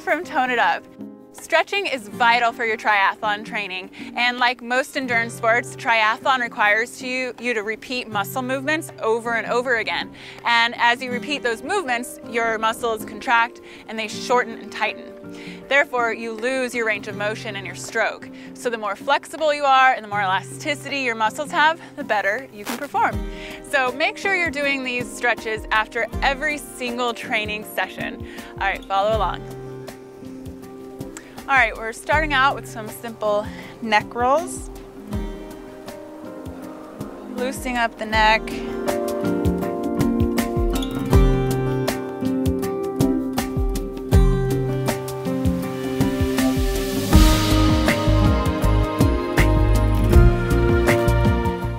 from Tone It Up. Stretching is vital for your triathlon training, and like most endurance sports, triathlon requires you to repeat muscle movements over and over again. And as you repeat those movements, your muscles contract and they shorten and tighten. Therefore, you lose your range of motion and your stroke. So the more flexible you are and the more elasticity your muscles have, the better you can perform. So make sure you're doing these stretches after every single training session. All right, follow along. All right, we're starting out with some simple neck rolls. Loosening up the neck.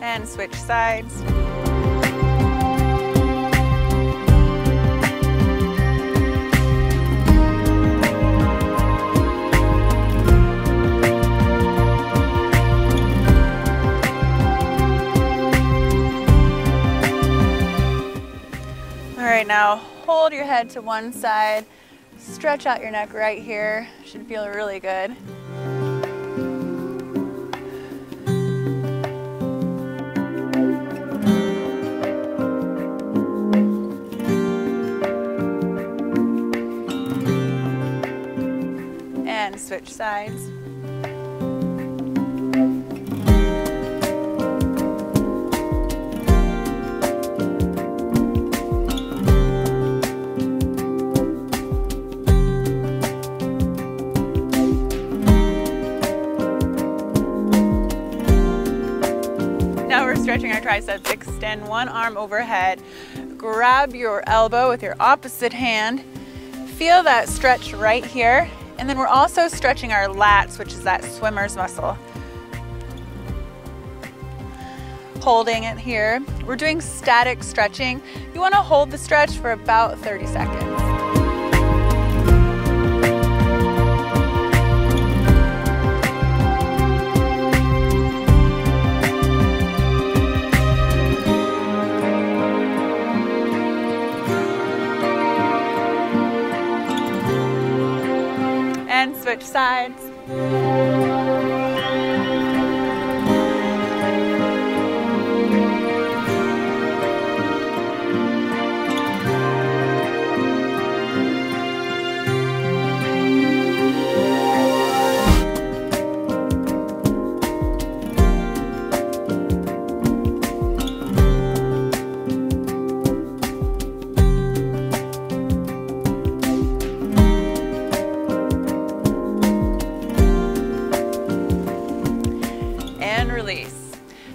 And switch sides. All right, now hold your head to one side, stretch out your neck right here. Should feel really good. And switch sides. Now we're stretching our triceps. Extend one arm overhead. Grab your elbow with your opposite hand. Feel that stretch right here. And then we're also stretching our lats, which is that swimmer's muscle. Holding it here. We're doing static stretching. You want to hold the stretch for about 30 seconds. And switch sides.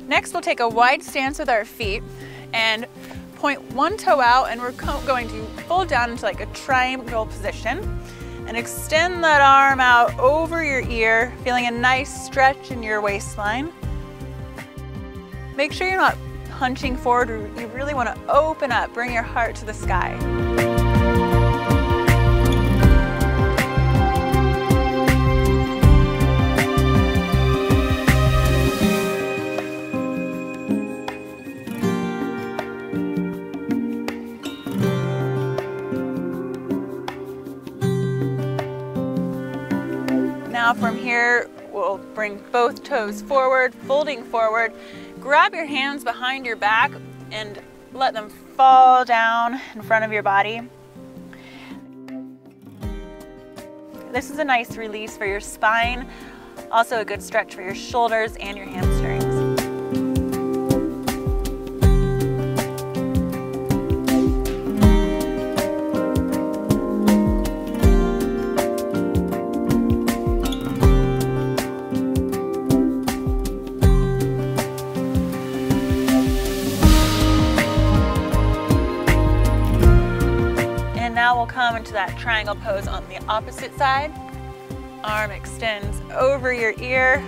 Next, we'll take a wide stance with our feet and point one toe out, and we're going to fold down into like a triangle position and extend that arm out over your ear, feeling a nice stretch in your waistline. Make sure you're not hunching forward. You really want to open up, bring your heart to the sky. Now from here, we'll bring both toes forward, folding forward. Grab your hands behind your back and let them fall down in front of your body. This is a nice release for your spine, also a good stretch for your shoulders and your hamstrings. Now we'll come into that triangle pose on the opposite side. Arm extends over your ear.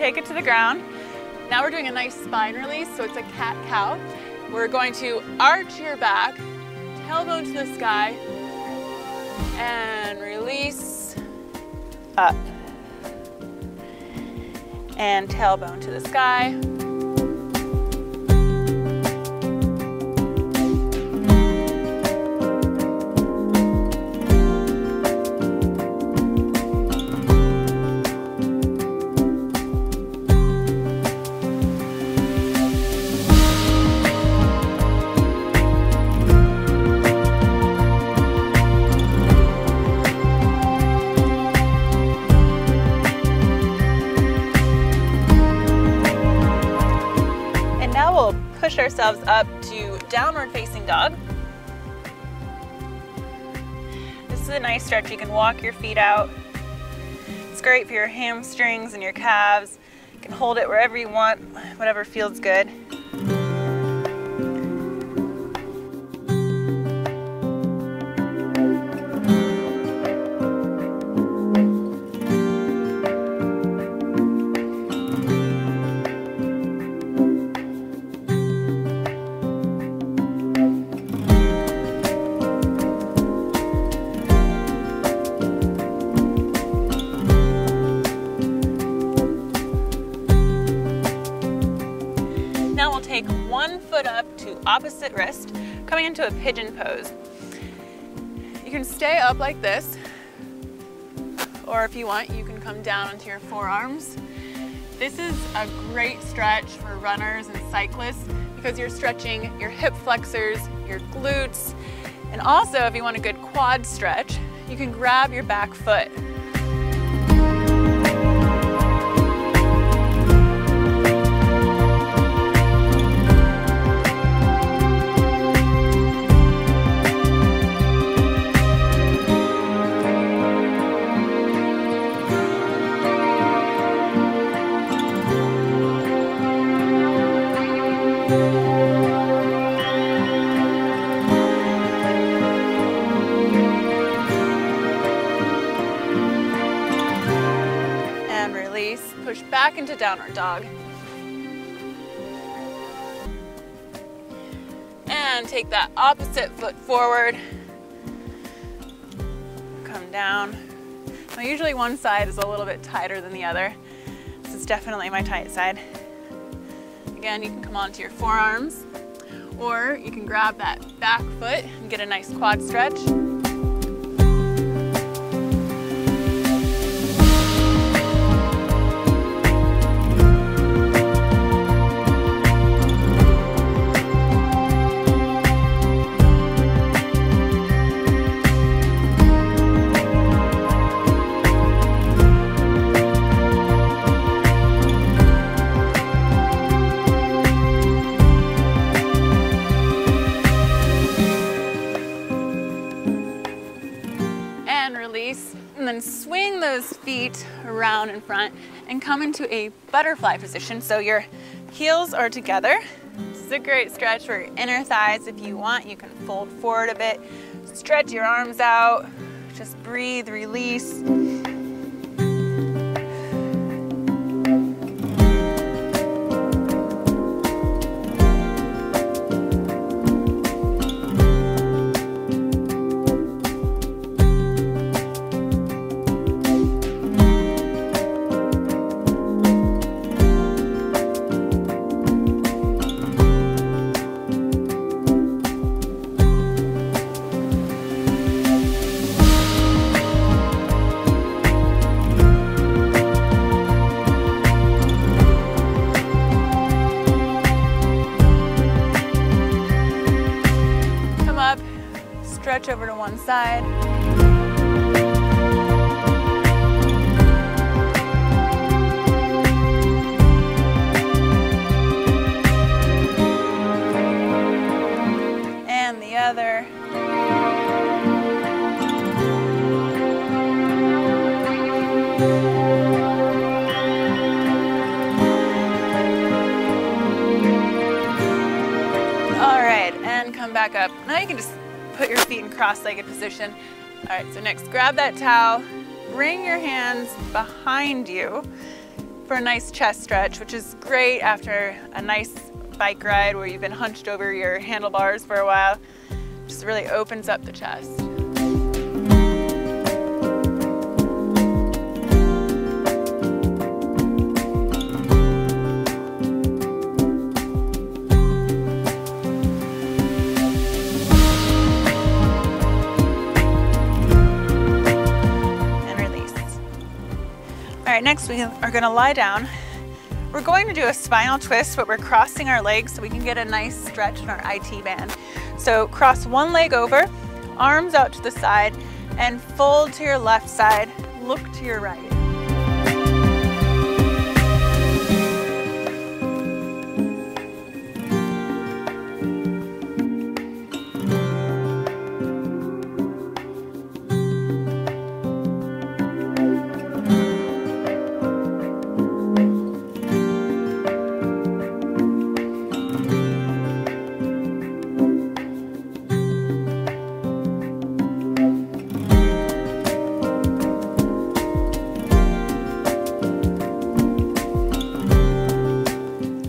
take it to the ground. Now we're doing a nice spine release, so it's a cat-cow. We're going to arch your back, tailbone to the sky, and release up. And tailbone to the sky. Push ourselves up to downward facing dog. This is a nice stretch. You can walk your feet out. It's great for your hamstrings and your calves. You can hold it wherever you want, whatever feels good. Now we'll take one foot up to opposite wrist, coming into a pigeon pose. You can stay up like this, or if you want, you can come down onto your forearms. This is a great stretch for runners and cyclists because you're stretching your hip flexors, your glutes, and also if you want a good quad stretch, you can grab your back foot. Push back into downward dog. And take that opposite foot forward. Come down. Now usually one side is a little bit tighter than the other. This is definitely my tight side. Again, you can come onto your forearms, or you can grab that back foot and get a nice quad stretch. And then swing those feet around in front and come into a butterfly position. So your heels are together. This is a great stretch for your inner thighs. If you want, you can fold forward a bit, stretch your arms out, just breathe, release. Stretch over to one side. And the other. All right, and come back up. Now you can just put your feet in cross-legged position. All right, so next, grab that towel, bring your hands behind you, for a nice chest stretch, which is great after a nice bike ride where you've been hunched over your handlebars for a while. Just really opens up the chest. All right, next we are gonna lie down. We're going to do a spinal twist, but we're crossing our legs so we can get a nice stretch in our IT band. So cross one leg over, arms out to the side, and fold to your left side, look to your right.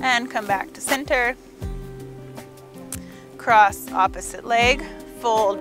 And come back to center, cross opposite leg, fold.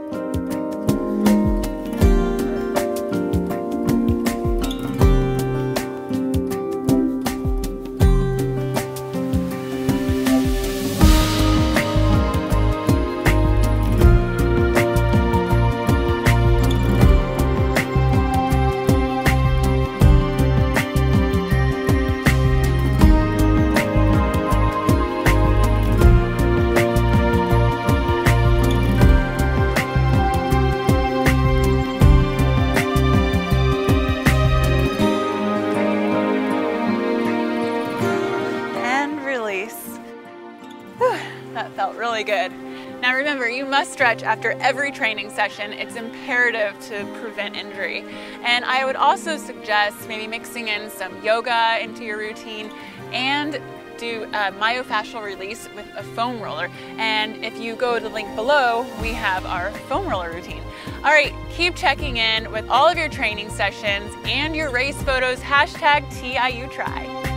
That felt really good. Now remember, you must stretch after every training session. It's imperative to prevent injury. And I would also suggest maybe mixing in some yoga into your routine and do a myofascial release with a foam roller. And if you go to the link below, we have our foam roller routine. All right, keep checking in with all of your training sessions and your race photos, #TIUTRI.